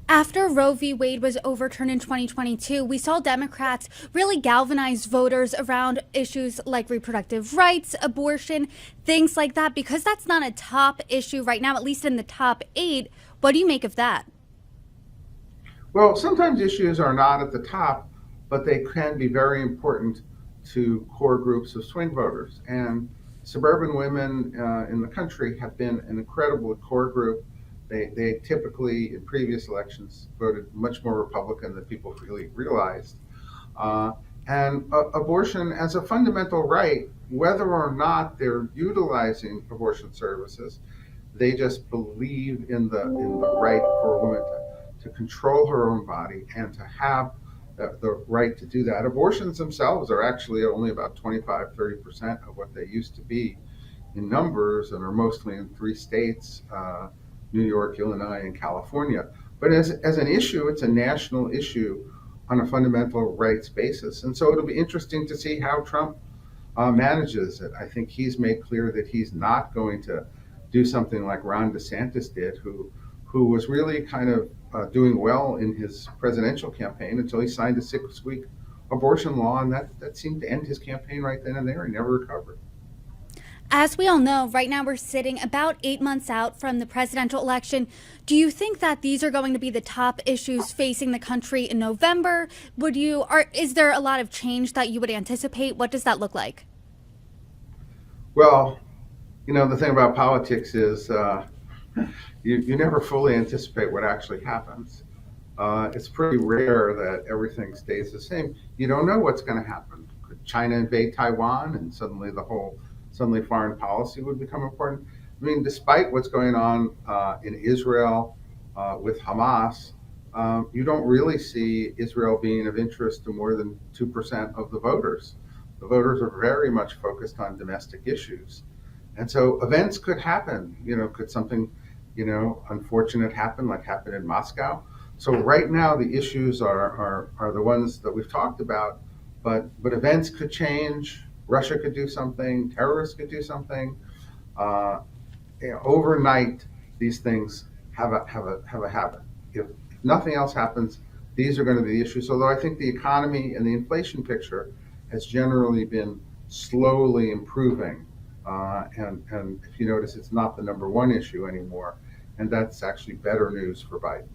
After Roe v. Wade was overturned in 2022, we saw Democrats really galvanize voters around issues like reproductive rights, abortion, things like that. Because that's not a top issue right now, at least in the top eight. What do you make of that? Well, sometimes issues are not at the top, but they can be very important to core groups of swing voters. And suburban women in the country have been an incredible core group. They typically, in previous elections, voted much more Republican than people really realized. Uh, and abortion as a fundamental right, whether or not they're utilizing abortion services, they just believe in the right for a woman to control her own body and to have the right to do that. Abortions themselves are actually only about 25-30% of what they used to be in numbers, and are mostly in three states, New York, Illinois, and California. But as an issue, it's a national issue on a fundamental rights basis. And so it'll be interesting to see how Trump manages it. I think he's made clear that he's not going to do something like Ron DeSantis did, who was really kind of doing well in his presidential campaign until he signed a 6-week abortion law, and that seemed to end his campaign right then and there. He never recovered. As we all know, right now we're sitting about 8 months out from the presidential election. Do you think that these are going to be the top issues facing the country in November? Is there a lot of change that you would anticipate? What does that look like? Well, the thing about politics is you never fully anticipate what actually happens. It's pretty rare that everything stays the same. You don't know what's going to happen. Could China invade Taiwan, and suddenly foreign policy would become important? I mean, despite what's going on in Israel with Hamas, you don't really see Israel being of interest to more than 2% of the voters. The voters are very much focused on domestic issues. And so events could happen. Could something, unfortunate happen, like happened in Moscow? So right now, the issues are the ones that we've talked about, but events could change. Russia could do something. Terrorists could do something. Uh, Overnight, these things have a habit. If nothing else happens, these are going to be the issues. Although I think the economy and the inflation picture has generally been slowly improving. And if you notice, it's not the number one issue anymore. And that's actually better news for Biden.